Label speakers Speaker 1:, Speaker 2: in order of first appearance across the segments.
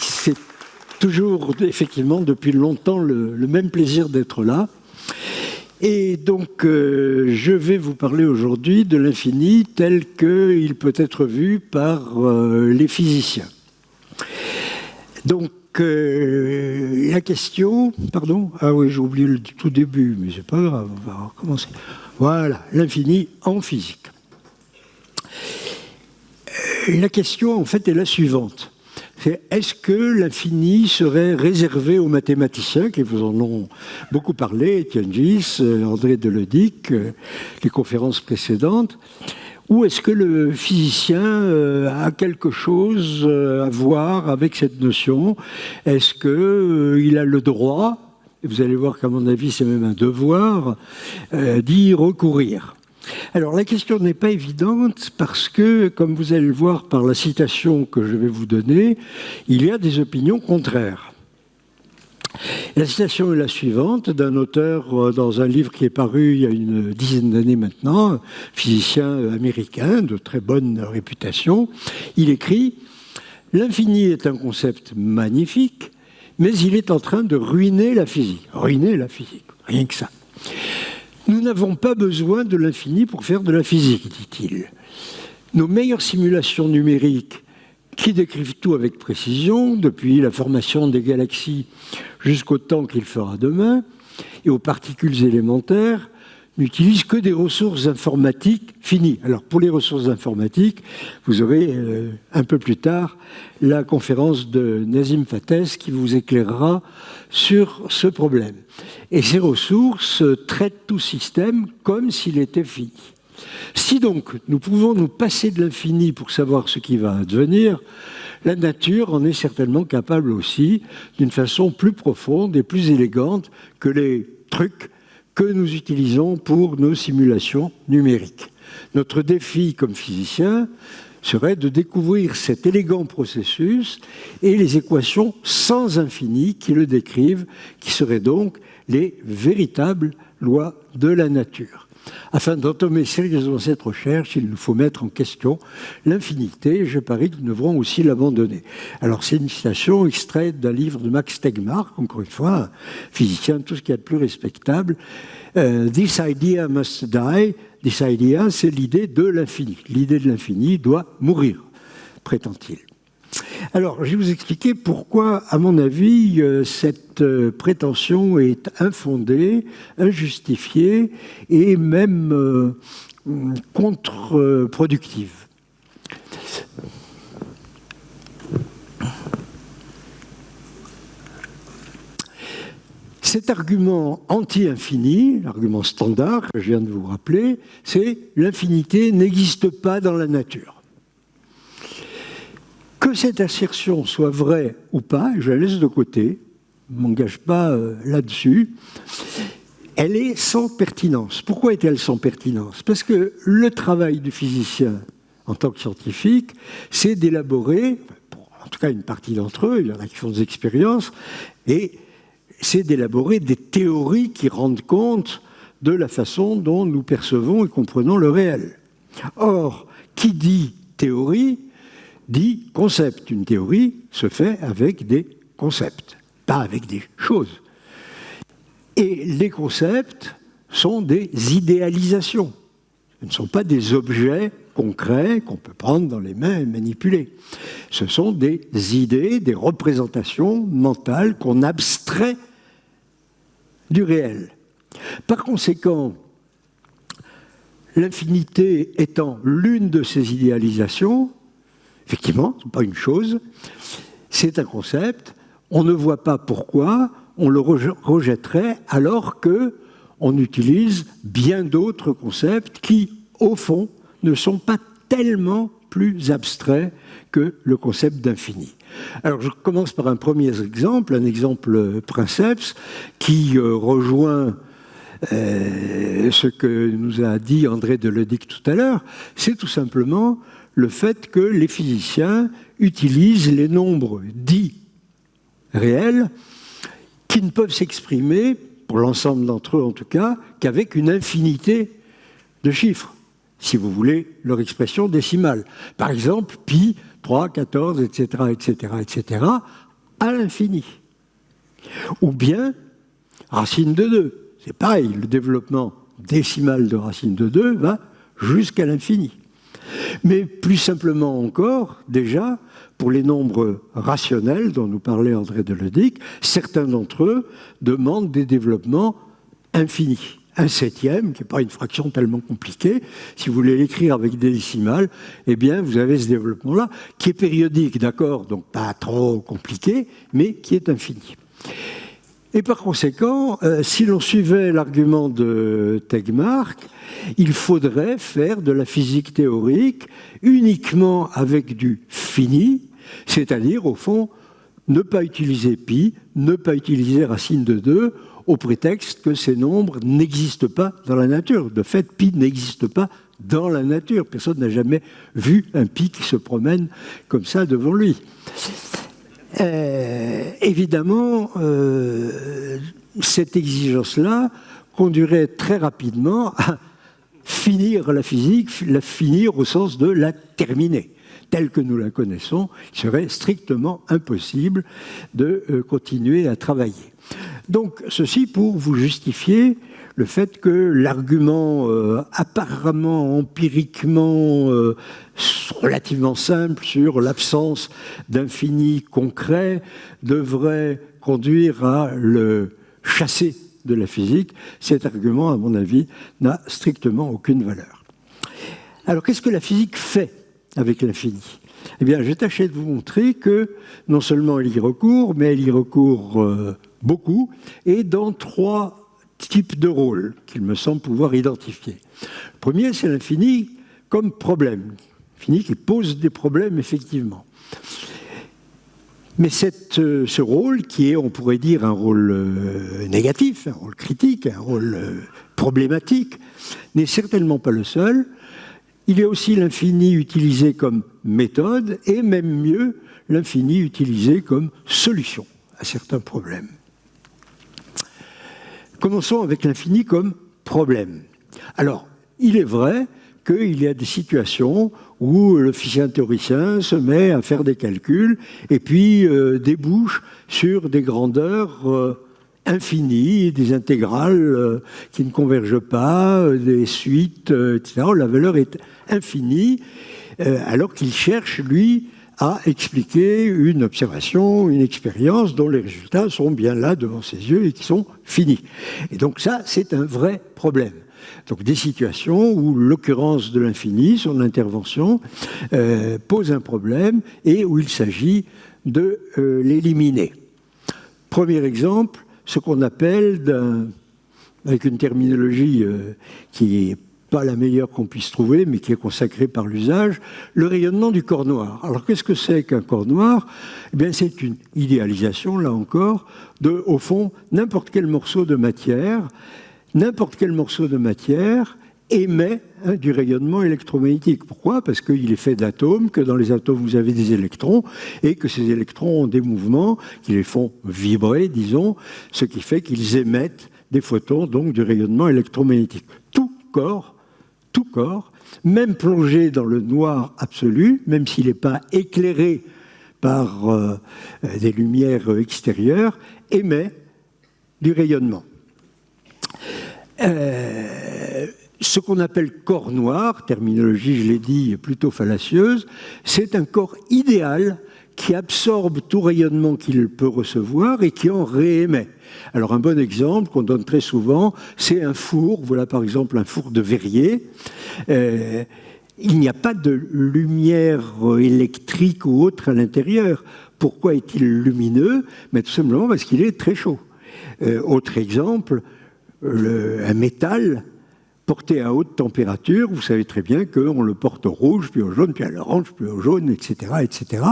Speaker 1: C'est toujours, effectivement, depuis longtemps, le même plaisir d'être là. Et donc, je vais vous parler aujourd'hui de l'infini tel qu'il peut être vu par les physiciens. Donc, la question... Pardon ? Ah oui, j'ai oublié le tout début, mais c'est pas grave, on va recommencer. Voilà, l'infini en physique. La question, en fait, est la suivante. C'est est-ce que l'infini serait réservé aux mathématiciens, qui vous en ont beaucoup parlé, Étienne Gis, André Deledic, les conférences précédentes, ou est-ce que le physicien a quelque chose à voir avec cette notion? Est-ce qu'il a le droit, et vous allez voir qu'à mon avis c'est même un devoir, d'y recourir? Alors la question n'est pas évidente parce que, comme vous allez le voir par la citation que je vais vous donner, il y a des opinions contraires. La citation est la suivante d'un auteur dans un livre qui est paru il y a une dizaine d'années maintenant, un physicien américain de très bonne réputation. Il écrit « L'infini est un concept magnifique, mais il est en train de ruiner la physique. » Ruiner la physique, rien que ça. Nous n'avons pas besoin de l'infini pour faire de la physique, dit-il. Nos meilleures simulations numériques, qui décrivent tout avec précision, depuis la formation des galaxies jusqu'au temps qu'il fera demain, et aux particules élémentaires, n'utilisent que des ressources informatiques finies. Alors, pour les ressources informatiques, vous aurez un peu plus tard la conférence de Nazim Fates qui vous éclairera sur ce problème. Et ces ressources traitent tout système comme s'il était fini. Si donc nous pouvons nous passer de l'infini pour savoir ce qui va advenir, la nature en est certainement capable aussi, d'une façon plus profonde et plus élégante que les trucs que nous utilisons pour nos simulations numériques. Notre défi comme physicien serait de découvrir cet élégant processus et les équations sans infini qui le décrivent, qui seraient donc les véritables lois de la nature. Afin d'entamer sérieusement cette recherche, il nous faut mettre en question l'infinité, et je parie que nous devrons aussi l'abandonner. Alors c'est une citation extraite d'un livre de Max Tegmark, encore une fois, un physicien, tout ce qu'il y a de plus respectable. This idea must die. This idea, c'est l'idée de l'infini. L'idée de l'infini doit mourir, prétend-il. Alors, je vais vous expliquer pourquoi, à mon avis, cette prétention est infondée, injustifiée et même contre-productive. Cet argument anti-infini, l'argument standard que je viens de vous rappeler, c'est l'infinité n'existe pas dans la nature. Que cette assertion soit vraie ou pas, je la laisse de côté, je ne m'engage pas là-dessus, elle est sans pertinence. Pourquoi est-elle sans pertinence? Parce que le travail du physicien en tant que scientifique, c'est d'élaborer, en tout cas une partie d'entre eux, il y en a qui font des expériences, et c'est d'élaborer des théories qui rendent compte de la façon dont nous percevons et comprenons le réel. Or, qui dit théorie dit concept. Une théorie se fait avec des concepts, pas avec des choses. Et les concepts sont des idéalisations. Ce ne sont pas des objets concrets qu'on peut prendre dans les mains et manipuler. Ce sont des idées, des représentations mentales qu'on abstrait du réel. Par conséquent, l'infinité étant l'une de ces idéalisations, effectivement, ce n'est pas une chose, c'est un concept, on ne voit pas pourquoi on le rejetterait alors qu'on utilise bien d'autres concepts qui, au fond, ne sont pas tellement plus abstraits que le concept d'infini. Alors je commence par un premier exemple, un exemple princeps, qui rejoint ce que nous a dit André Deledic tout à l'heure, c'est tout simplement le fait que les physiciens utilisent les nombres dits réels qui ne peuvent s'exprimer, pour l'ensemble d'entre eux en tout cas, qu'avec une infinité de chiffres, si vous voulez leur expression décimale. Par exemple, pi, 3, 14, etc., etc., etc., à l'infini. Ou bien, racine de 2. C'est pareil, le développement décimal de racine de 2 va jusqu'à l'infini. Mais plus simplement encore, déjà, pour les nombres rationnels dont nous parlait André de Ledic, certains d'entre eux demandent des développements infinis. Un septième, qui n'est pas une fraction tellement compliquée, si vous voulez l'écrire avec des décimales, eh bien, vous avez ce développement-là, qui est périodique, d'accord, donc pas trop compliqué, mais qui est infini. Et par conséquent, si l'on suivait l'argument de Tegmark, il faudrait faire de la physique théorique uniquement avec du fini, c'est-à-dire, au fond, ne pas utiliser pi, ne pas utiliser racine de 2, au prétexte que ces nombres n'existent pas dans la nature. De fait, pi n'existe pas dans la nature. Personne n'a jamais vu un pi qui se promène comme ça devant lui. Évidemment, cette exigence-là conduirait très rapidement à finir la physique, la finir au sens de la terminer. Telle que nous la connaissons, il serait strictement impossible de continuer à travailler. Donc, ceci pour vous justifier le fait que l'argument apparemment, empiriquement, relativement simple sur l'absence d'infini concret devrait conduire à le chasser de la physique. Cet argument, à mon avis, n'a strictement aucune valeur. Alors, qu'est-ce que la physique fait avec l'infini? Eh bien, j'ai tâché de vous montrer que non seulement elle y recourt, mais elle y recourt beaucoup, et dans 3 types de rôles qu'il me semble pouvoir identifier. Le premier, c'est l'infini comme problème. L'infini qui pose des problèmes, effectivement. Mais ce rôle, qui est, on pourrait dire, un rôle négatif, un rôle critique, un rôle problématique, n'est certainement pas le seul. Il y a aussi l'infini utilisé comme méthode, et même mieux, l'infini utilisé comme solution à certains problèmes. Commençons avec l'infini comme problème. Alors, il est vrai qu'il y a des situations où l'officier théoricien se met à faire des calculs et puis débouche sur des grandeurs infinies, des intégrales qui ne convergent pas, des suites, etc. La valeur est infinie, alors qu'il cherche, lui, à expliquer une observation, une expérience dont les résultats sont bien là devant ses yeux et qui sont finis. Et donc ça, c'est un vrai problème. Donc des situations où l'occurrence de l'infini, son intervention, pose un problème et où il s'agit de l'éliminer. Premier exemple, ce qu'on appelle, avec une terminologie qui est pas la meilleure qu'on puisse trouver, mais qui est consacrée par l'usage, le rayonnement du corps noir. Alors, qu'est-ce que c'est qu'un corps noir? Eh bien, c'est une idéalisation, là encore, de, au fond, n'importe quel morceau de matière émet du rayonnement électromagnétique. Pourquoi? Parce qu'il est fait d'atomes, que dans les atomes, vous avez des électrons, et que ces électrons ont des mouvements qui les font vibrer, disons, ce qui fait qu'ils émettent des photons, donc du rayonnement électromagnétique. Tout corps, même plongé dans le noir absolu, même s'il n'est pas éclairé par des lumières extérieures, émet du rayonnement. Ce qu'on appelle corps noir, terminologie, je l'ai dit, plutôt fallacieuse, c'est un corps idéal qui absorbe tout rayonnement qu'il peut recevoir et qui en réémet. Alors un bon exemple qu'on donne très souvent, c'est un four. Voilà par exemple un four de verrier. Il n'y a pas de lumière électrique ou autre à l'intérieur. Pourquoi est-il lumineux? Mais tout simplement parce qu'il est très chaud. Autre exemple, un métal porté à haute température, vous savez très bien qu'on le porte au rouge, puis au jaune, puis à l'orange, puis au jaune, etc., etc.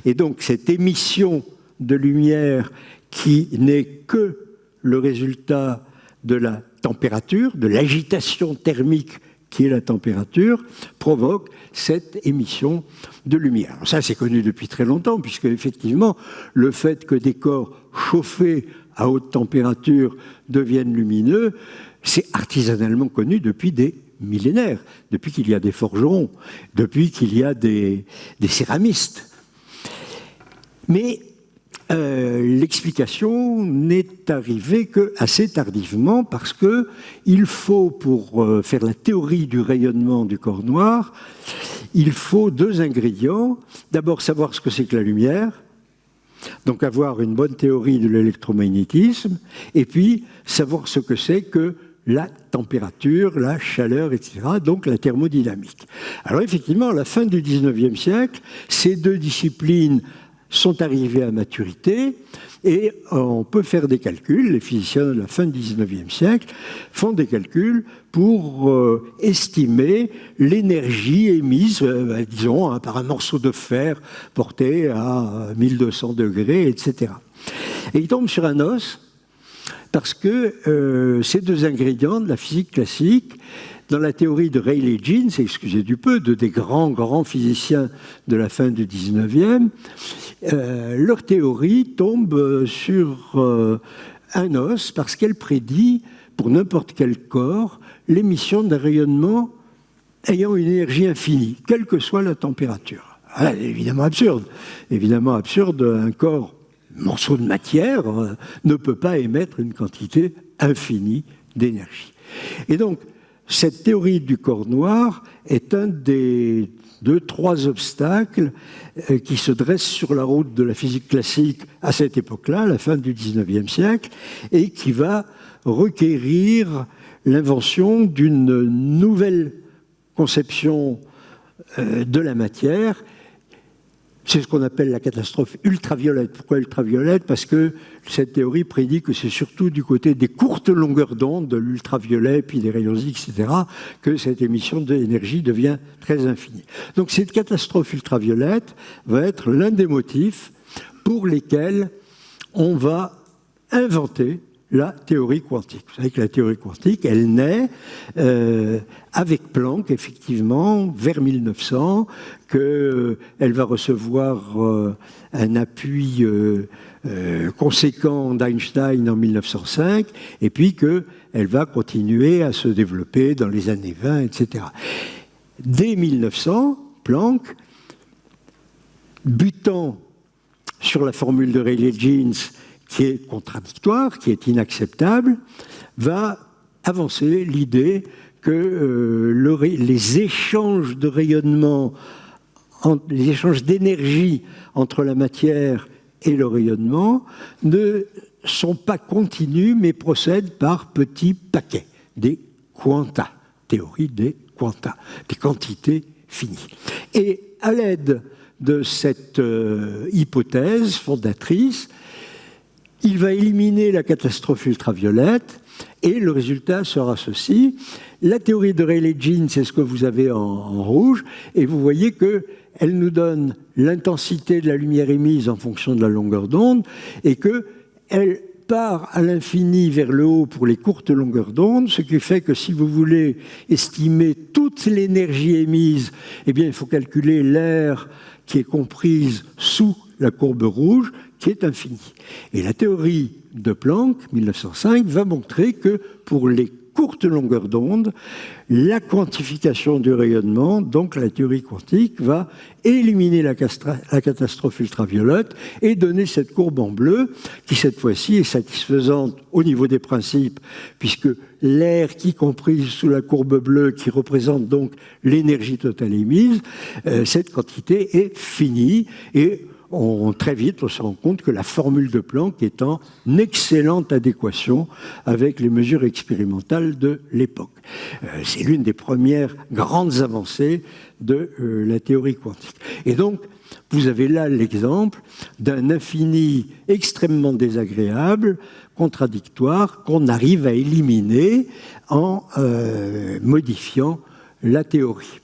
Speaker 1: Et donc cette émission de lumière qui n'est que le résultat de la température, de l'agitation thermique qui est la température, provoque cette émission de lumière. Alors ça, c'est connu depuis très longtemps, puisque effectivement, le fait que des corps chauffés à haute température deviennent lumineux, c'est artisanalement connu depuis des millénaires, depuis qu'il y a des forgerons, depuis qu'il y a des céramistes. Mais l'explication n'est arrivée qu'assez tardivement, parce qu'il faut, pour faire la théorie du rayonnement du corps noir, il faut deux ingrédients. D'abord, savoir ce que c'est que la lumière, donc avoir une bonne théorie de l'électromagnétisme, et puis savoir ce que c'est que la température, la chaleur, etc., donc la thermodynamique. Alors effectivement, à la fin du XIXe siècle, ces deux disciplines sont arrivées à maturité et on peut faire des calculs. Les physiciens de la fin du XIXe siècle font des calculs pour estimer l'énergie émise, disons, par un morceau de fer porté à 1200 degrés, etc. Et ils tombent sur un os parce que ces deux ingrédients de la physique classique, dans la théorie de Rayleigh-Jeans, excusez du peu, de des grands physiciens de la fin du 19e, leur théorie tombe sur un os parce qu'elle prédit, pour n'importe quel corps, l'émission d'un rayonnement ayant une énergie infinie, quelle que soit la température. Ah, évidemment absurde. Évidemment absurde, un corps, un morceau de matière, ne peut pas émettre une quantité infinie d'énergie. Et donc, cette théorie du corps noir est un des 2-3 obstacles qui se dressent sur la route de la physique classique à cette époque-là, à la fin du XIXe siècle, et qui va requérir l'invention d'une nouvelle conception de la matière. C'est ce qu'on appelle la catastrophe ultraviolette. Pourquoi ultraviolette ? Parce que cette théorie prédit que c'est surtout du côté des courtes longueurs d'onde, de l'ultraviolet, puis des rayons X, etc., que cette émission d'énergie devient très infinie. Donc cette catastrophe ultraviolette va être l'un des motifs pour lesquels on va inventer la théorie quantique. Vous savez que la théorie quantique, elle naît avec Planck, effectivement, vers 1900, qu'elle va recevoir un appui conséquent d'Einstein en 1905, et puis qu'elle va continuer à se développer dans les années 20, etc. Dès 1900, Planck, butant sur la formule de Rayleigh-Jeans, qui est contradictoire, qui est inacceptable, va avancer l'idée que les échanges de rayonnement, les échanges d'énergie entre la matière et le rayonnement ne sont pas continus, mais procèdent par petits paquets, des quanta, théorie des quanta, des quantités finies. Et à l'aide de cette hypothèse fondatrice, il va éliminer la catastrophe ultraviolette et le résultat sera ceci. La théorie de Rayleigh-Jeans, c'est ce que vous avez en rouge, et vous voyez qu'elle nous donne l'intensité de la lumière émise en fonction de la longueur d'onde et qu'elle part à l'infini vers le haut pour les courtes longueurs d'onde, ce qui fait que si vous voulez estimer toute l'énergie émise, eh bien, il faut calculer l'aire qui est comprise sous la courbe rouge, qui est infinie. Et la théorie de Planck, 1905, va montrer que pour les courtes longueurs d'onde, la quantification du rayonnement, donc la théorie quantique, va éliminer la catastrophe ultraviolette et donner cette courbe en bleu, qui cette fois-ci est satisfaisante au niveau des principes, puisque l'air qui est comprise sous la courbe bleue, qui représente donc l'énergie totale émise, cette quantité est finie, et très vite, on se rend compte que la formule de Planck est en excellente adéquation avec les mesures expérimentales de l'époque. C'est l'une des premières grandes avancées de la théorie quantique. Et donc, vous avez là l'exemple d'un infini extrêmement désagréable, contradictoire, qu'on arrive à éliminer en modifiant la théorie.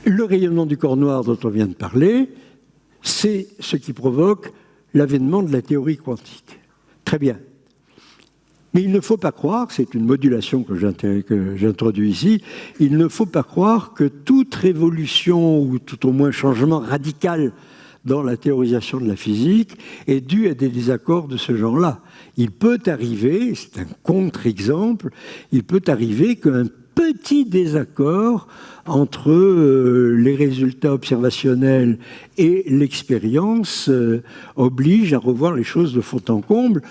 Speaker 1: Le rayonnement du corps noir dont on vient de parler, c'est ce qui provoque l'avènement de la théorie quantique. Très bien. Mais il ne faut pas croire, c'est une modulation que j'introduis ici, il ne faut pas croire que toute révolution ou tout au moins changement radical dans la théorisation de la physique est due à des désaccords de ce genre-là. Il peut arriver, c'est un contre-exemple, il peut arriver qu'un petit désaccord entre les résultats observationnels et l'expérience oblige à revoir les choses de fond en comble.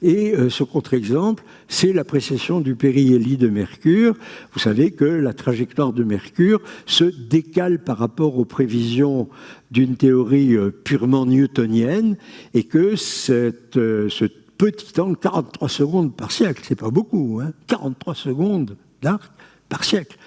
Speaker 1: Et ce contre-exemple, c'est la précession du périhélie de Mercure. Vous savez que la trajectoire de Mercure se décale par rapport aux prévisions d'une théorie purement newtonienne et que ce petit temps, 43 secondes par siècle, c'est pas beaucoup, hein, 43 secondes d'arc par siècle.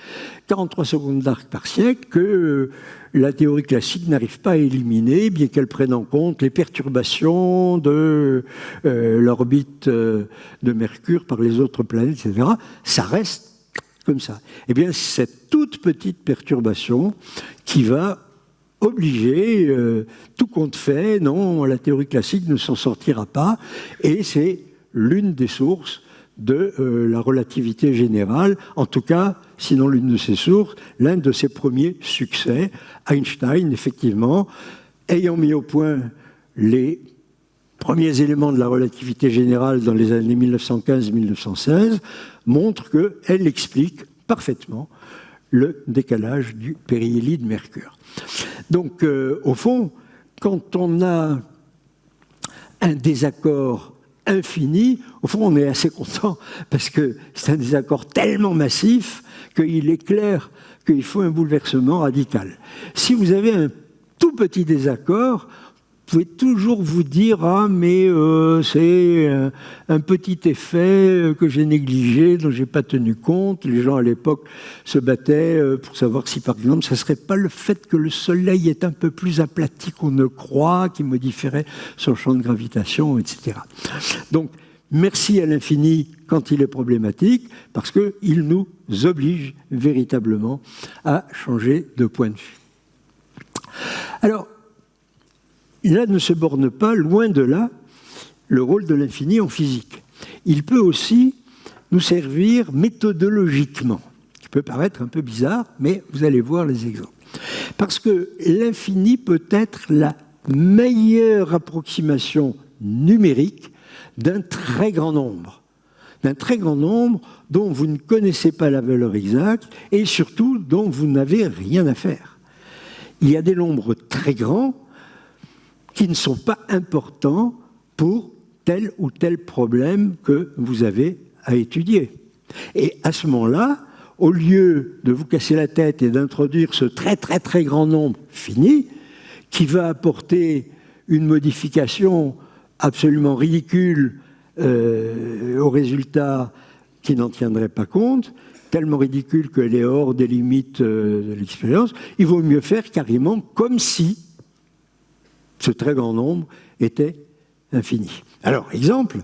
Speaker 1: 43 secondes d'arc par siècle que la théorie classique n'arrive pas à éliminer, bien qu'elle prenne en compte les perturbations de l'orbite de Mercure par les autres planètes, etc. Ça reste comme ça. Eh bien, cette toute petite perturbation qui va obliger, tout compte fait, non, la théorie classique ne s'en sortira pas, et c'est l'une des sources de la relativité générale, en tout cas, sinon l'une de ses sources, l'un de ses premiers succès. Einstein, effectivement, ayant mis au point les premiers éléments de la relativité générale dans les années 1915-1916, montre qu'elle explique parfaitement le décalage du périhélie de Mercure. Donc, au fond, quand on a un désaccord infini, au fond, on est assez content parce que c'est un désaccord tellement massif qu'il est clair qu'il faut un bouleversement radical. Si vous avez un tout petit désaccord, vous pouvez toujours vous dire « Ah, mais c'est un petit effet que j'ai négligé, dont je n'ai pas tenu compte. » Les gens à l'époque se battaient pour savoir si, par exemple, ce ne serait pas le fait que le Soleil est un peu plus aplati qu'on ne croit, qui modifierait son champ de gravitation, etc. Donc, merci à l'infini quand il est problématique, parce qu'il nous oblige véritablement à changer de point de vue. Alors, là ne se borne pas, loin de là, le rôle de l'infini en physique. Il peut aussi nous servir méthodologiquement, qui peut paraître un peu bizarre, mais vous allez voir les exemples. Parce que l'infini peut être la meilleure approximation numérique d'un très grand nombre dont vous ne connaissez pas la valeur exacte et surtout dont vous n'avez rien à faire. Il y a des nombres très grands qui ne sont pas importants pour tel ou tel problème que vous avez à étudier. Et à ce moment-là, au lieu de vous casser la tête et d'introduire ce très très très grand nombre fini, qui va apporter une modification absolument ridicule au résultat qui n'en tiendrait pas compte, tellement ridicule qu'elle est hors des limites de l'expérience, il vaut mieux faire carrément comme si ce très grand nombre était infini. Alors, exemple.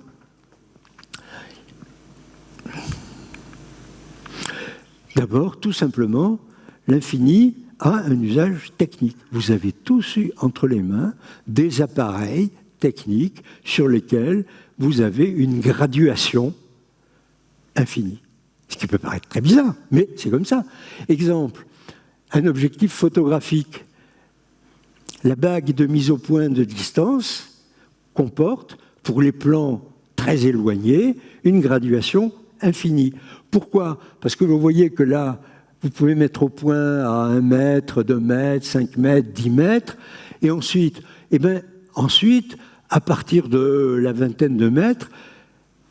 Speaker 1: D'abord, tout simplement, l'infini a un usage technique. Vous avez tous eu entre les mains des appareils techniques sur lesquels vous avez une graduation infinie. Ce qui peut paraître très bizarre, mais c'est comme ça. Exemple, un objectif photographique. La bague de mise au point de distance comporte, pour les plans très éloignés, une graduation infinie. Pourquoi ? Parce que vous voyez que là, vous pouvez mettre au point à 1 mètre, 2 mètres, 5 mètres, 10 mètres, et ensuite, à partir de la vingtaine de mètres,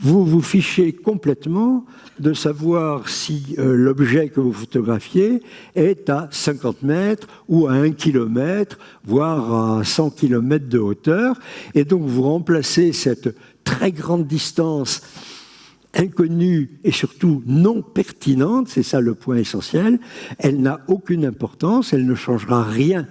Speaker 1: vous vous fichez complètement de savoir si l'objet que vous photographiez est à 50 mètres ou à 1 kilomètre, voire à 100 kilomètres de hauteur. Et donc vous remplacez cette très grande distance inconnue et surtout non pertinente, c'est ça le point essentiel, elle n'a aucune importance, elle ne changera rien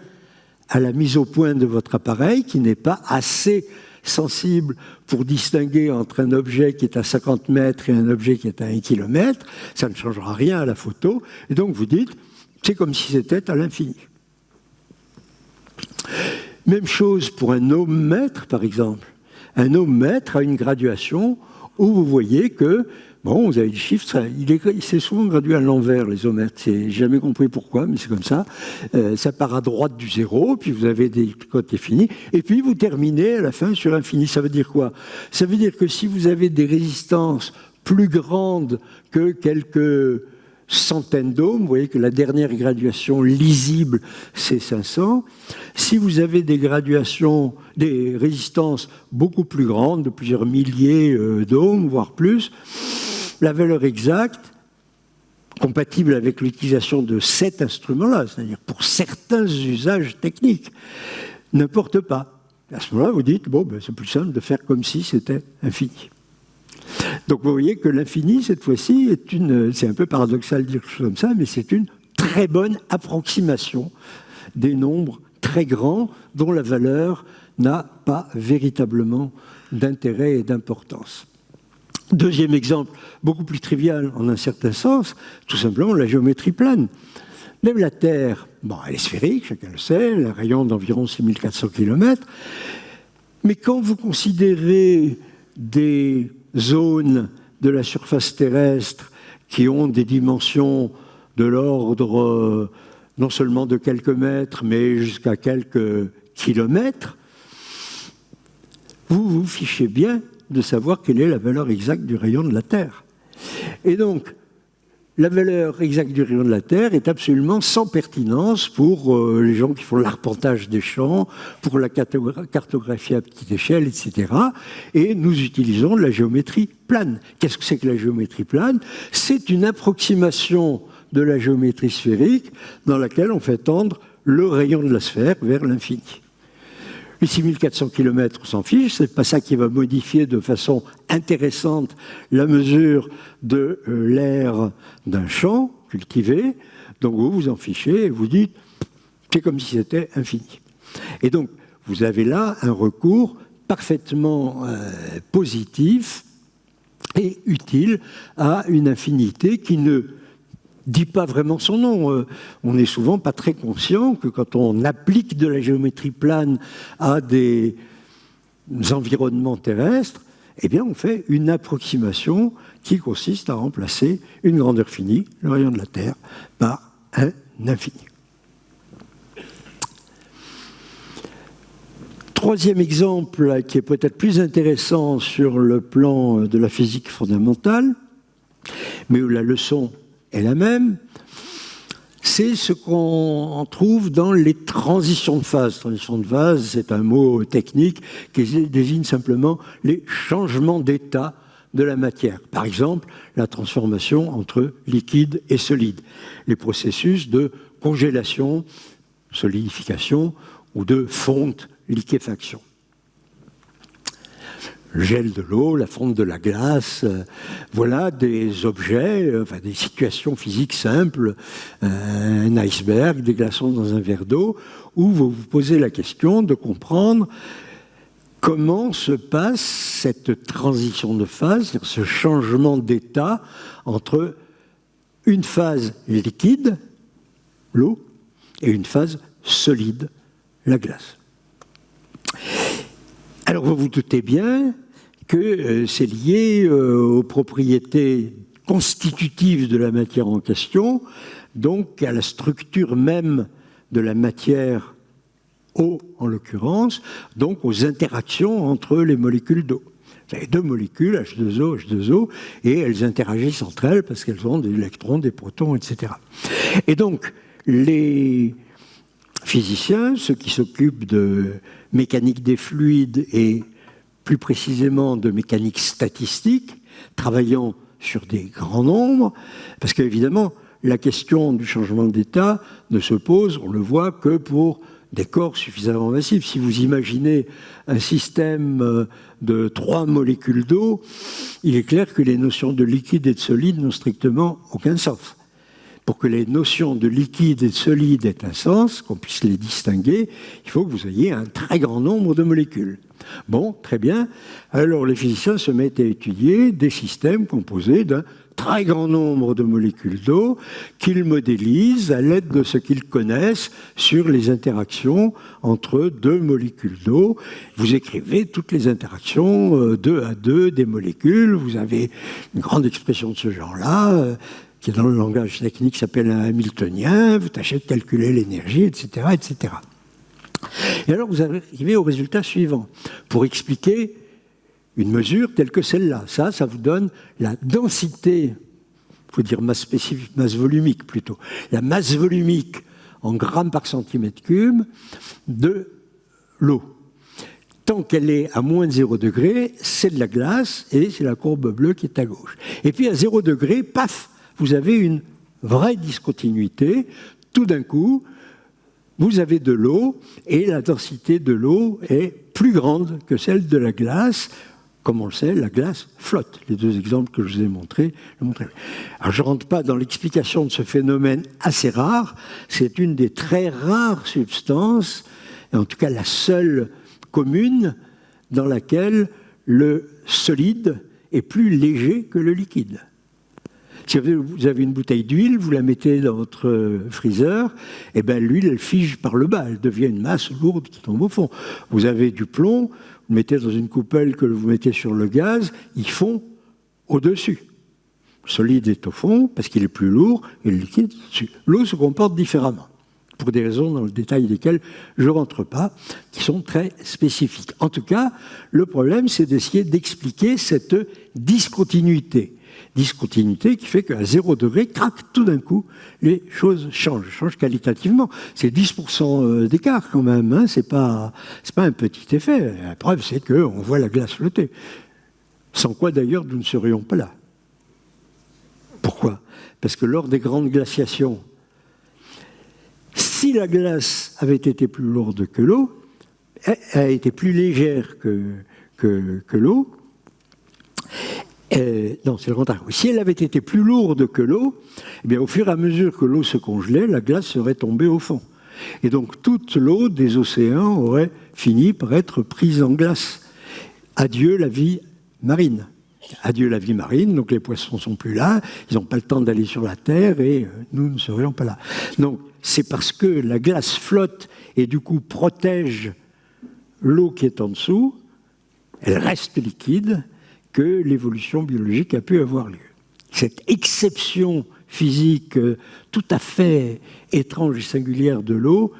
Speaker 1: à la mise au point de votre appareil qui n'est pas assez sensible pour distinguer entre un objet qui est à 50 mètres et un objet qui est à 1 kilomètre, ça ne changera rien à la photo, et donc vous dites, c'est comme si c'était à l'infini. Même chose pour un ohmmètre, par exemple. Un ohmmètre a une graduation où vous voyez que, bon, vous avez des chiffres, c'est souvent gradué à l'envers, les ohmètres. J'ai jamais compris pourquoi, mais c'est comme ça. Ça part à droite du zéro, puis vous avez des côtés finis, et puis vous terminez à la fin sur l'infini. Ça veut dire quoi? Ça veut dire que si vous avez des résistances plus grandes que quelques centaines d'ohms, vous voyez que la dernière graduation lisible, c'est 500. Si vous avez des graduations, des résistances beaucoup plus grandes, de plusieurs milliers d'ohms, voire plus, la valeur exacte, compatible avec l'utilisation de cet instrument-là, c'est-à-dire pour certains usages techniques, n'importe pas. À ce moment-là, vous dites, bon, ben, c'est plus simple de faire comme si c'était infini. Donc vous voyez que l'infini, cette fois-ci, c'est un peu paradoxal de dire quelque chose comme ça, mais c'est une très bonne approximation des nombres très grands dont la valeur n'a pas véritablement d'intérêt et d'importance. Deuxième exemple, beaucoup plus trivial en un certain sens, tout simplement la géométrie plane. Même la Terre, bon, elle est sphérique, chacun le sait, elle a un rayon d'environ 6400 km, mais quand vous considérez des zones de la surface terrestre qui ont des dimensions de l'ordre non seulement de quelques mètres, mais jusqu'à quelques kilomètres, vous vous fichez bien de savoir quelle est la valeur exacte du rayon de la Terre. Et donc, la valeur exacte du rayon de la Terre est absolument sans pertinence pour les gens qui font l'arpentage des champs, pour la cartographie à petite échelle, etc. Et nous utilisons la géométrie plane. Qu'est-ce que c'est que la géométrie plane? C'est une approximation de la géométrie sphérique dans laquelle on fait tendre le rayon de la sphère vers l'infini. Les 6400 km, on s'en fiche, c'est pas ça qui va modifier de façon intéressante la mesure de l'aire d'un champ cultivé. Donc vous vous en fichez et vous dites, c'est comme si c'était infini. Et donc, vous avez là un recours parfaitement positif et utile à une infinité qui ne dit pas vraiment son nom. On n'est souvent pas très conscient que quand on applique de la géométrie plane à des environnements terrestres, eh bien on fait une approximation qui consiste à remplacer une grandeur finie, le rayon de la Terre, par un infini. Troisième exemple qui est peut-être plus intéressant sur le plan de la physique fondamentale, mais où la leçon est la même, c'est ce qu'on trouve dans les transitions de phase. Transition de phase, c'est un mot technique qui désigne simplement les changements d'état de la matière. Par exemple, la transformation entre liquide et solide, les processus de congélation, solidification ou de fonte, liquéfaction. Le gel de l'eau, la fonte de la glace, voilà des objets, enfin des situations physiques simples, un iceberg, des glaçons dans un verre d'eau, où vous vous posez la question de comprendre comment se passe cette transition de phase, c'est-à-dire ce changement d'état entre une phase liquide, l'eau, et une phase solide, la glace. Alors vous vous doutez bien que c'est lié aux propriétés constitutives de la matière en question, donc à la structure même de la matière, eau en l'occurrence, donc aux interactions entre les molécules d'eau. Vous avez deux molécules, H2O, H2O, et elles interagissent entre elles parce qu'elles ont des électrons, des protons, etc. Et donc, les physiciens, ceux qui s'occupent de mécanique des fluides et plus précisément de mécanique statistique, travaillant sur des grands nombres, parce qu'évidemment, la question du changement d'état ne se pose, on le voit, que pour des corps suffisamment massifs. Si vous imaginez un système de 3 molécules d'eau, il est clair que les notions de liquide et de solide n'ont strictement aucun sens. pour que les notions de liquide et de solide aient un sens, qu'on puisse les distinguer, il faut que vous ayez un très grand nombre de molécules. Bon, très bien. Alors les physiciens se mettent à étudier des systèmes composés d'un très grand nombre de molécules d'eau qu'ils modélisent à l'aide de ce qu'ils connaissent sur les interactions entre deux molécules d'eau. Vous écrivez toutes les interactions 2 à 2 des molécules. Vous avez une grande expression de ce genre-là, qui dans le langage technique s'appelle un hamiltonien. Vous tâchez de calculer l'énergie, etc., etc. Et alors vous arrivez au résultat suivant. Pour expliquer une mesure telle que celle-là, ça vous donne la densité, il faut dire masse spécifique, masse volumique plutôt, la masse volumique en grammes par centimètre cube de l'eau. Tant qu'elle est à moins de 0 degré, c'est de la glace et c'est la courbe bleue qui est à gauche. Et puis à 0 degré, paf, vous avez une vraie discontinuité. Tout d'un coup, vous avez de l'eau et la densité de l'eau est plus grande que celle de la glace. Comme on le sait, la glace flotte. Les deux exemples que je vous ai montrés le montrent. Alors je ne rentre pas dans l'explication de ce phénomène assez rare. C'est une des très rares substances, et en tout cas la seule commune, dans laquelle le solide est plus léger que le liquide. Si vous avez une bouteille d'huile, vous la mettez dans votre freezer, et bien l'huile, elle fige par le bas, elle devient une masse lourde qui tombe au fond. Vous avez du plomb, vous le mettez dans une coupelle que vous mettez sur le gaz, il fond au-dessus. Le solide est au fond, parce qu'il est plus lourd, et le liquide au-dessus. L'eau se comporte différemment, pour des raisons dans le détail desquelles je ne rentre pas, qui sont très spécifiques. En tout cas, le problème, c'est d'essayer d'expliquer cette discontinuité. Discontinuité qui fait qu'à 0 degré, crac, tout d'un coup, les choses changent qualitativement. C'est 10% d'écart quand même, hein, c'est pas un petit effet. La preuve, c'est qu'on voit la glace flotter. Sans quoi, d'ailleurs, nous ne serions pas là. Pourquoi ? Parce que lors des grandes glaciations, si la glace avait été plus lourde que l'eau, elle a été plus légère que l'eau. Non, c'est le contraire. Si elle avait été plus lourde que l'eau, eh bien, au fur et à mesure que l'eau se congelait, la glace serait tombée au fond. Et donc toute l'eau des océans aurait fini par être prise en glace. Adieu la vie marine. Adieu la vie marine, donc les poissons ne sont plus là, ils n'ont pas le temps d'aller sur la Terre et nous ne serions pas là. Donc c'est parce que la glace flotte et du coup protège l'eau qui est en dessous, elle reste liquide, que l'évolution biologique a pu avoir lieu. Cette exception physique tout à fait étrange et singulière de l'eau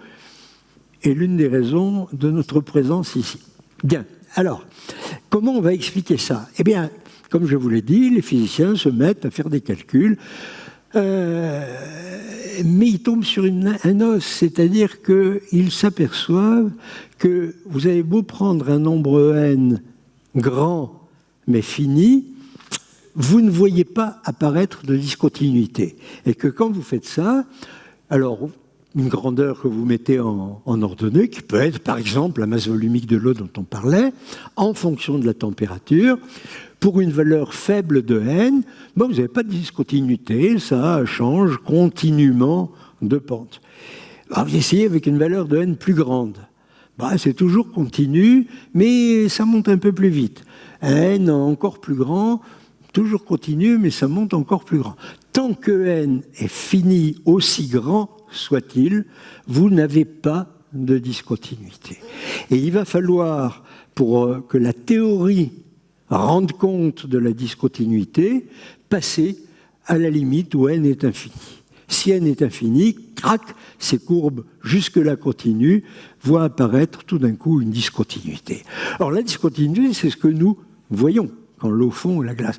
Speaker 1: est l'une des raisons de notre présence ici. Bien, alors, comment on va expliquer ça ? Eh bien, comme je vous l'ai dit, les physiciens se mettent à faire des calculs, mais ils tombent sur un os, c'est-à-dire qu'ils s'aperçoivent que vous avez beau prendre un nombre n grand, mais fini, vous ne voyez pas apparaître de discontinuité. Et que quand vous faites ça, alors une grandeur que vous mettez en ordonnée, qui peut être par exemple la masse volumique de l'eau dont on parlait, en fonction de la température, pour une valeur faible de n, bon, vous n'avez pas de discontinuité, ça change continuellement de pente. Alors, vous essayez avec une valeur de n plus grande. Bah, c'est toujours continu, mais ça monte un peu plus vite. N encore plus grand, toujours continu, mais ça monte encore plus grand. Tant que n est fini, aussi grand soit-il, vous n'avez pas de discontinuité. Et il va falloir, pour que la théorie rende compte de la discontinuité, passer à la limite où n est infini. Si n est infini, crac, ces courbes jusque-là continues voient apparaître tout d'un coup une discontinuité. Alors la discontinuité, c'est ce que nous voyons quand l'eau fond ou la glace.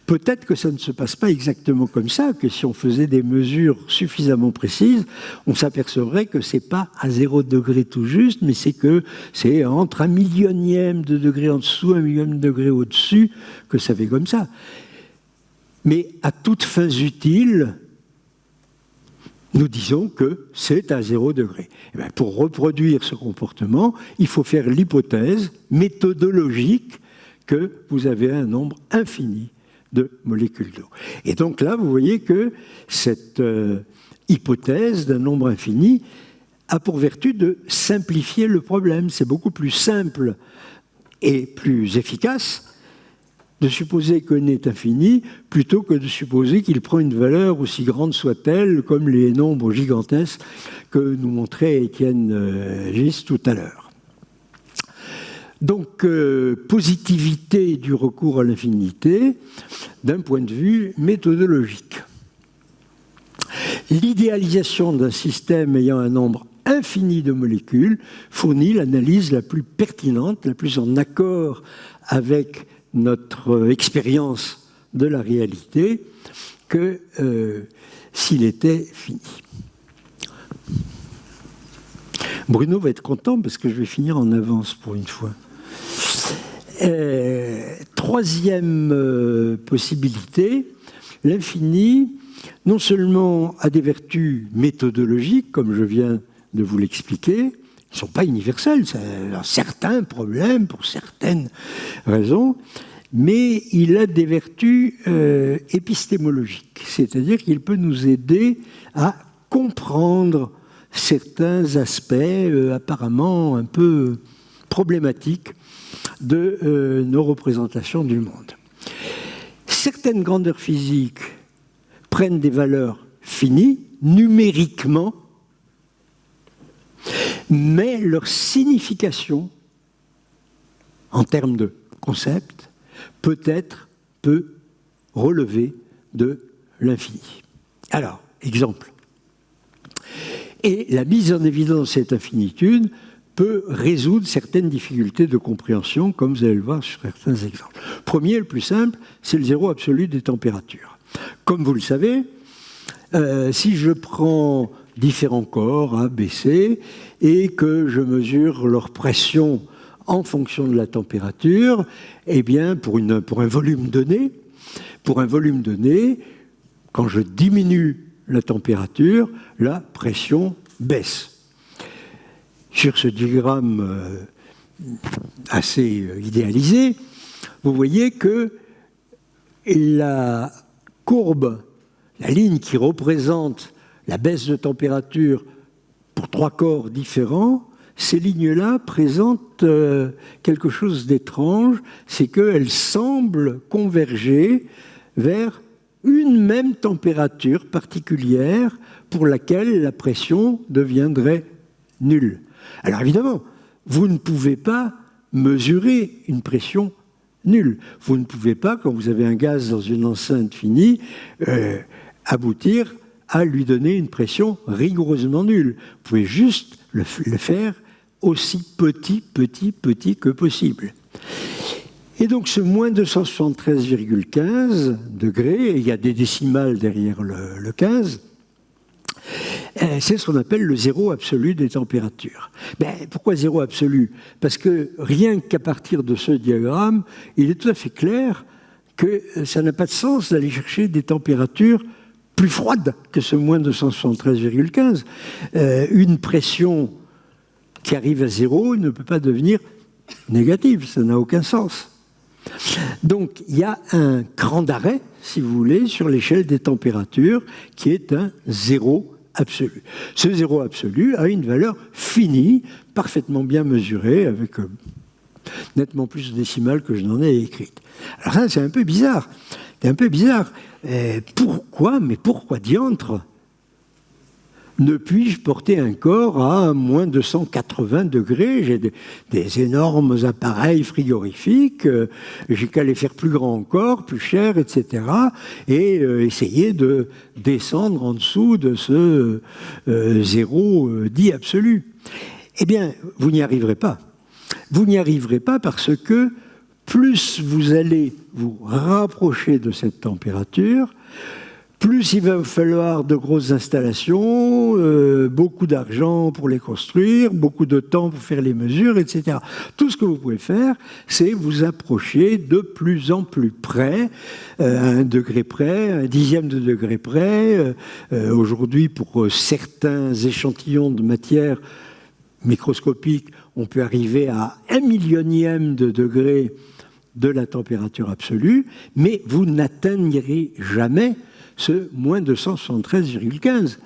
Speaker 1: Peut-être que ça ne se passe pas exactement comme ça, que si on faisait des mesures suffisamment précises, on s'apercevrait que c'est pas à 0 degré tout juste, mais c'est entre 1 millionième de degré en dessous, 1 millionième de degré au-dessus, que ça fait comme ça. Mais à toutes fins utiles, nous disons que c'est à 0 degré. Et bien, pour reproduire ce comportement, il faut faire l'hypothèse méthodologique que vous avez un nombre infini de molécules d'eau. Et donc là, vous voyez que cette hypothèse d'un nombre infini a pour vertu de simplifier le problème. C'est beaucoup plus simple et plus efficace de supposer qu'un est infini plutôt que de supposer qu'il prend une valeur aussi grande soit-elle, comme les nombres gigantesques que nous montrait Étienne Gis tout à l'heure. Donc, positivité du recours à l'infinité d'un point de vue méthodologique. L'idéalisation d'un système ayant un nombre infini de molécules fournit l'analyse la plus pertinente, la plus en accord avec notre expérience de la réalité que s'il était fini. Bruno va être content parce que je vais finir en avance pour une fois. Troisième possibilité, l'infini non seulement a des vertus méthodologiques, comme je viens de vous l'expliquer, ils ne sont pas universels, ça a certains problèmes pour certaines raisons, mais il a des vertus épistémologiques, c'est-à-dire qu'il peut nous aider à comprendre certains aspects apparemment un peu problématiques de nos représentations du monde. Certaines grandeurs physiques prennent des valeurs finies, numériquement, mais leur signification, en termes de concept, peut relever de l'infini. Alors, exemple. Et la mise en évidence de cette infinitude peut résoudre certaines difficultés de compréhension, comme vous allez le voir sur certains exemples. Premier, le plus simple, c'est le zéro absolu des températures. Comme vous le savez, si je prends différents corps, A, B, C, et que je mesure leur pression en fonction de la température, eh bien, pour un volume donné, quand je diminue la température, la pression baisse. Sur ce diagramme assez idéalisé, vous voyez que la courbe, la ligne qui représente la baisse de température pour trois corps différents, ces lignes-là présentent quelque chose d'étrange, c'est qu'elles semblent converger vers une même température particulière pour laquelle la pression deviendrait nulle. Alors évidemment, vous ne pouvez pas mesurer une pression nulle. Vous ne pouvez pas, quand vous avez un gaz dans une enceinte finie, aboutir à lui donner une pression rigoureusement nulle. Vous pouvez juste le faire aussi petit que possible. Et donc ce moins 273,15 degrés, et il y a des décimales derrière le 15, c'est ce qu'on appelle le zéro absolu des températures. Pourquoi zéro absolu? Parce que rien qu'à partir de ce diagramme, il est tout à fait clair que ça n'a pas de sens d'aller chercher des températures plus froides que ce moins 273,15. Une pression qui arrive à zéro ne peut pas devenir négative, ça n'a aucun sens. Donc il y a un cran d'arrêt, si vous voulez, sur l'échelle des températures qui est un zéro absolu. Ce zéro absolu a une valeur finie, parfaitement bien mesurée, avec nettement plus de décimales que je n'en ai écrites. Alors ça, c'est un peu bizarre. C'est un peu bizarre. Pourquoi diantre ne puis-je porter un corps à moins 280 degrés? J'ai des énormes appareils frigorifiques, j'ai qu'à les faire plus grands encore, plus chers, etc. Et essayer de descendre en dessous de ce zéro dit absolu. Eh bien, vous n'y arriverez pas. Vous n'y arriverez pas parce que plus vous allez vous rapprocher de cette température, plus il va vous falloir de grosses installations, beaucoup d'argent pour les construire, beaucoup de temps pour faire les mesures, etc. Tout ce que vous pouvez faire, c'est vous approcher de plus en plus près, à 1 degré près, 1/10 de degré près. Aujourd'hui, pour certains échantillons de matière microscopique, on peut arriver à 1 millionième de degré de la température absolue, mais vous n'atteindrez jamais ce moins 273,15.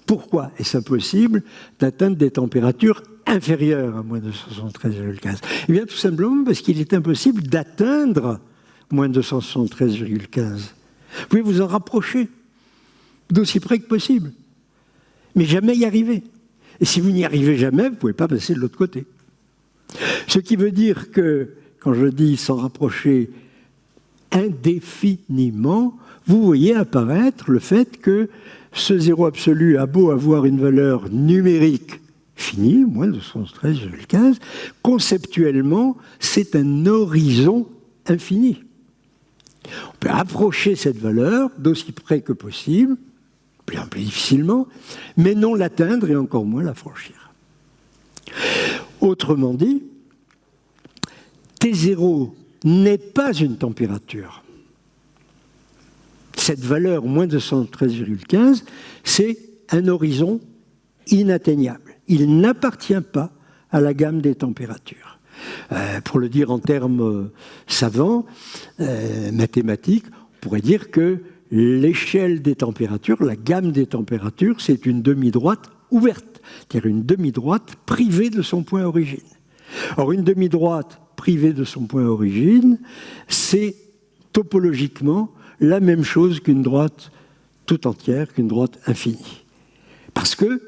Speaker 1: Pourquoi est-ce impossible d'atteindre des températures inférieures à moins 273,15 ? Eh bien, tout simplement parce qu'il est impossible d'atteindre moins 273,15. Vous pouvez vous en rapprocher, d'aussi près que possible, mais jamais y arriver. Et si vous n'y arrivez jamais, vous ne pouvez pas passer de l'autre côté. Ce qui veut dire que, quand je dis s'en rapprocher indéfiniment, vous voyez apparaître le fait que ce zéro absolu a beau avoir une valeur numérique finie, moins 213,15, conceptuellement, c'est un horizon infini. On peut approcher cette valeur d'aussi près que possible, bien plus difficilement, mais non l'atteindre et encore moins la franchir. Autrement dit, T0 n'est pas une température. Cette valeur, moins 213,15, c'est un horizon inatteignable. Il n'appartient pas à la gamme des températures. Pour le dire en termes savants, mathématiques, on pourrait dire que l'échelle des températures, la gamme des températures, c'est une demi-droite ouverte, c'est-à-dire une demi-droite privée de son point origine. Or, une demi-droite privée de son point origine, c'est topologiquement la même chose qu'une droite tout entière, qu'une droite infinie. Parce qu'il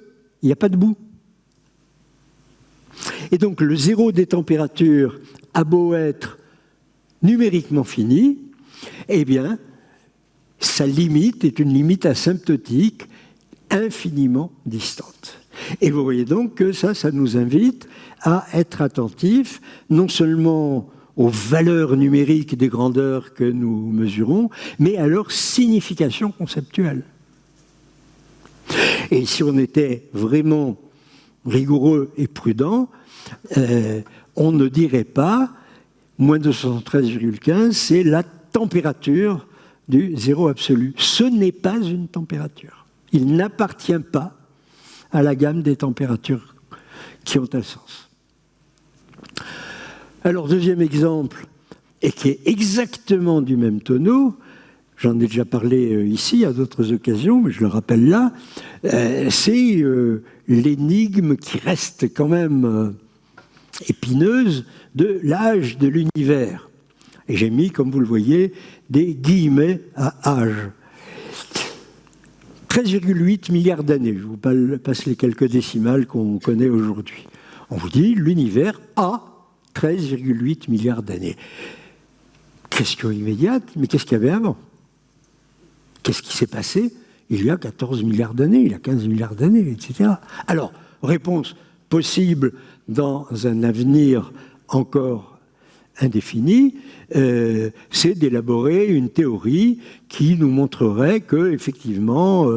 Speaker 1: n'y a pas de bout. Et donc, le zéro des températures a beau être numériquement fini, eh bien, sa limite est une limite asymptotique infiniment distante. Et vous voyez donc que ça nous invite à être attentifs non seulement aux valeurs numériques des grandeurs que nous mesurons, mais à leur signification conceptuelle. Et si on était vraiment rigoureux et prudent, on ne dirait pas moins 213,15, c'est la température du zéro absolu. Ce n'est pas une température. Il n'appartient pas à la gamme des températures qui ont un sens. Alors, deuxième exemple, et qui est exactement du même tonneau, j'en ai déjà parlé ici à d'autres occasions, mais je le rappelle là, c'est l'énigme qui reste quand même épineuse de l'âge de l'univers. Et j'ai mis, comme vous le voyez, des guillemets à âge. 13,8 milliards d'années, je vous passe les quelques décimales qu'on connaît aujourd'hui. On vous dit, l'univers a 13,8 milliards d'années. Question immédiate, mais qu'est-ce qu'il y avait avant ? Qu'est-ce qui s'est passé il y a 14 milliards d'années, il y a 15 milliards d'années, etc. Alors, réponse possible dans un avenir encore indéfini, c'est d'élaborer une théorie qui nous montrerait que, effectivement,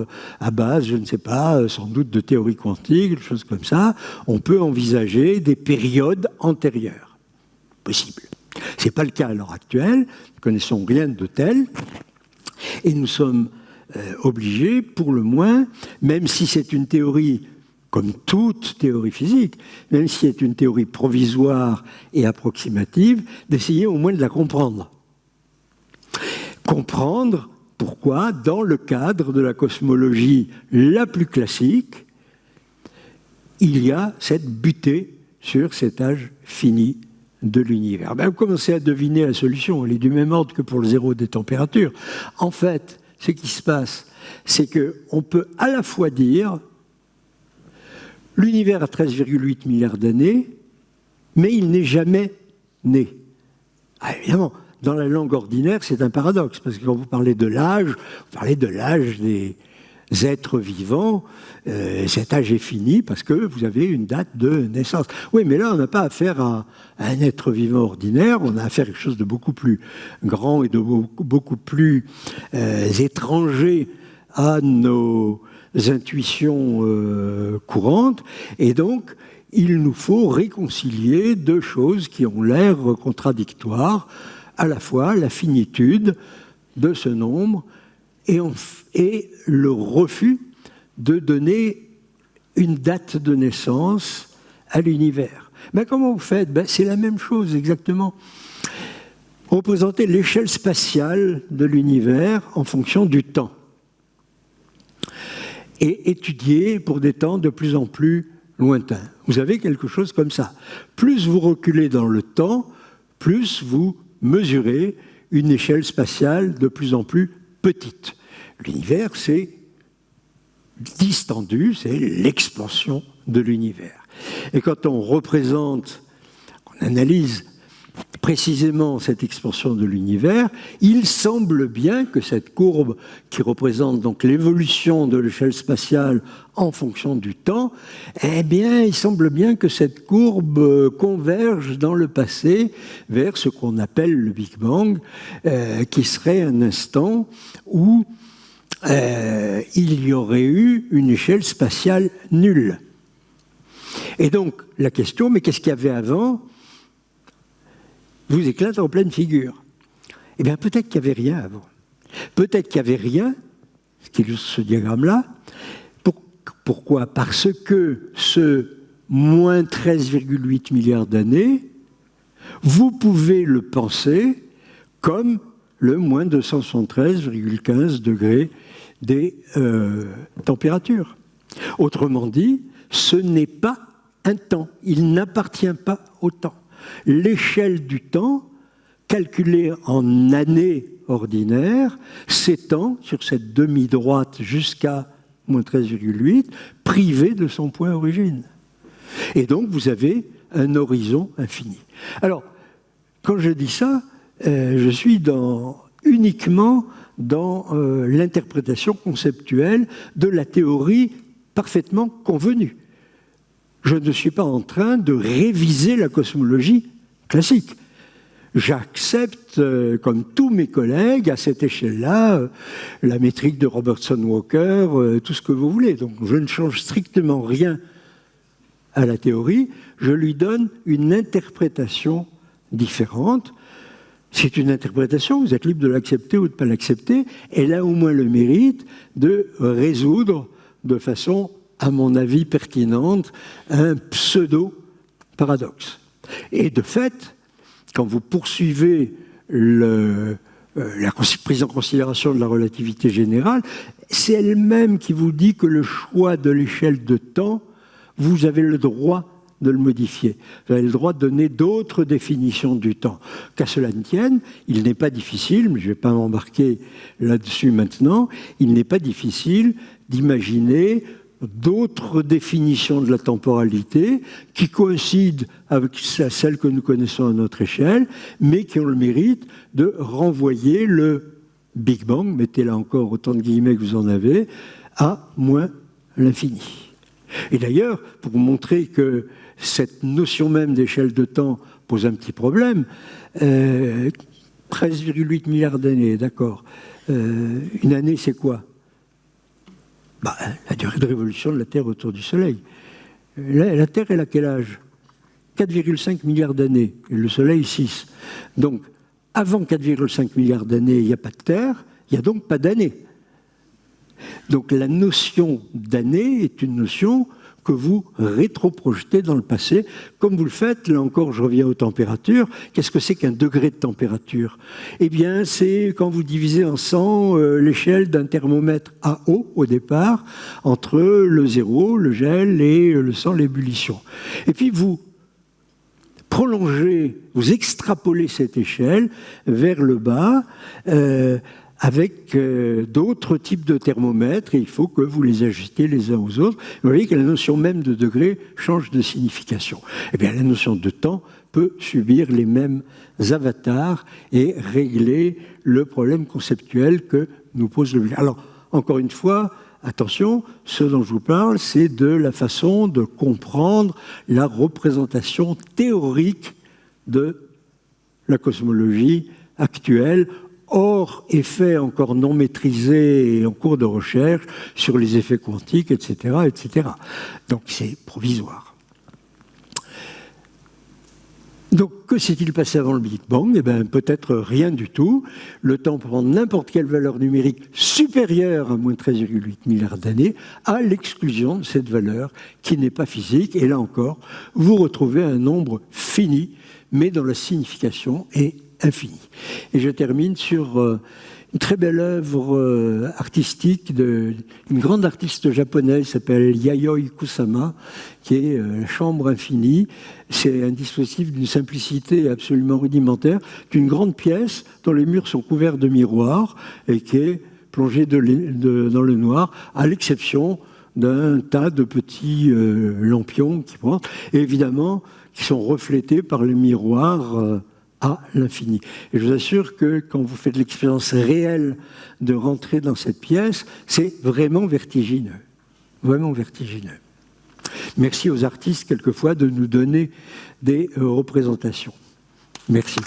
Speaker 1: à base, je ne sais pas, sans doute de théorie quantique, des choses comme ça, on peut envisager des périodes antérieures. Possible. Ce n'est pas le cas à l'heure actuelle, nous ne connaissons rien de tel, et nous sommes obligés, pour le moins, même si c'est une théorie comme toute théorie physique, même si c'est une théorie provisoire et approximative, d'essayer au moins de la comprendre. Comprendre pourquoi, dans le cadre de la cosmologie la plus classique, il y a cette butée sur cet âge fini de l'univers. Ben, vous commencez à deviner la solution, elle est du même ordre que pour le zéro des températures. En fait, ce qui se passe, c'est qu'on peut à la fois dire l'univers a 13,8 milliards d'années, mais il n'est jamais né. Ah, évidemment, dans la langue ordinaire, c'est un paradoxe, parce que quand vous parlez de l'âge, vous parlez de l'âge des êtres vivants, cet âge est fini parce que vous avez une date de naissance. Oui, mais là, on n'a pas affaire à un être vivant ordinaire, on a affaire à quelque chose de beaucoup plus grand et de beaucoup plus étranger à nos intuitions courantes, et donc il nous faut réconcilier deux choses qui ont l'air contradictoires, à la fois la finitude de ce nombre et le refus de donner une date de naissance à l'univers. Ben, comment vous faites ? Ben, c'est la même chose exactement. représenter l'échelle spatiale de l'univers en fonction du temps et étudier pour des temps de plus en plus lointains. Vous avez quelque chose comme ça. Plus vous reculez dans le temps, plus vous mesurez une échelle spatiale de plus en plus petite. L'univers, c'est distendu, c'est l'expansion de l'univers. Et quand on représente, on analyse précisément cette expansion de l'univers, il semble bien que cette courbe qui représente donc l'évolution de l'échelle spatiale en fonction du temps, eh bien, il semble bien que cette courbe converge dans le passé vers ce qu'on appelle le Big Bang, qui serait un instant où il y aurait eu une échelle spatiale nulle. Et donc, la question, mais qu'est-ce qu'il y avait avant ? Vous éclate en pleine figure. Eh bien, peut-être qu'il n'y avait rien avant. Peut-être qu'il n'y avait rien, ce qui illustre ce diagramme-là. Pourquoi ? Parce que ce moins 13,8 milliards d'années, vous pouvez le penser comme le moins 273,15 degrés des températures. Autrement dit, ce n'est pas un temps. Il n'appartient pas au temps. L'échelle du temps, calculée en années ordinaires, s'étend sur cette demi-droite jusqu'à moins 13,8, privée de son point origine. Et donc, vous avez un horizon infini. Alors, quand je dis ça, je suis uniquement dans l'interprétation conceptuelle de la théorie parfaitement convenue. Je ne suis pas en train de réviser la cosmologie classique. J'accepte, comme tous mes collègues, à cette échelle-là, la métrique de Robertson-Walker, tout ce que vous voulez. Donc je ne change strictement rien à la théorie, je lui donne une interprétation différente. C'est une interprétation, vous êtes libre de l'accepter ou de ne pas l'accepter, elle a au moins le mérite de résoudre de façon, à mon avis, pertinente, un pseudo-paradoxe. Et de fait, quand vous poursuivez la prise en considération de la relativité générale, c'est elle-même qui vous dit que le choix de l'échelle de temps, vous avez le droit de le modifier. Vous avez le droit de donner d'autres définitions du temps. Qu'à cela ne tienne, il n'est pas difficile, mais je ne vais pas m'embarquer là-dessus maintenant, il n'est pas difficile d'imaginer d'autres définitions de la temporalité qui coïncident avec celles que nous connaissons à notre échelle, mais qui ont le mérite de renvoyer le Big Bang, mettez là encore autant de guillemets que vous en avez, à moins l'infini. Et d'ailleurs, pour vous montrer que cette notion même d'échelle de temps pose un petit problème, 13,8 milliards d'années, d'accord. Une année, c'est quoi ? La durée de révolution de la Terre autour du Soleil. La Terre, elle a quel âge ? 4,5 milliards d'années, et le Soleil, 6. Donc, avant 4,5 milliards d'années, il n'y a pas de Terre, il n'y a donc pas d'année. Donc, la notion d'année est une notion que vous rétroprojetez dans le passé, comme vous le faites, là encore je reviens aux températures. Qu'est-ce que c'est qu'un degré de température ? Eh bien, c'est quand vous divisez en 100 l'échelle d'un thermomètre à eau au départ, entre le zéro, le gel, et le 100, l'ébullition. Et puis vous prolongez, vous extrapolez cette échelle vers le bas, avec d'autres types de thermomètres, et il faut que vous les ajustiez les uns aux autres. Vous voyez que la notion même de degré change de signification. Eh bien, la notion de temps peut subir les mêmes avatars et régler le problème conceptuel que nous pose le... Alors, encore une fois, attention, ce dont je vous parle, c'est de la façon de comprendre la représentation théorique de la cosmologie actuelle, hors effets encore non maîtrisés et en cours de recherche sur les effets quantiques, etc., etc. Donc c'est provisoire. Donc que s'est-il passé avant le Big Bang ? Eh bien peut-être rien du tout. Le temps prend n'importe quelle valeur numérique supérieure à moins 13,8 milliards d'années, à l'exclusion de cette valeur qui n'est pas physique. Et là encore, vous retrouvez un nombre fini, mais dont la signification est infini. Et je termine sur une très belle œuvre artistique d'une grande artiste japonaise qui s'appelle Yayoi Kusama, qui est la chambre infinie. C'est un dispositif d'une simplicité absolument rudimentaire, d'une grande pièce dont les murs sont couverts de miroirs et qui est plongée dans le noir, à l'exception d'un tas de petits lampions qui pointent, et évidemment qui sont reflétés par les miroirs à l'infini. Et je vous assure que quand vous faites l'expérience réelle de rentrer dans cette pièce, c'est vraiment vertigineux. Vraiment vertigineux. Merci aux artistes, quelquefois, de nous donner des représentations. Merci.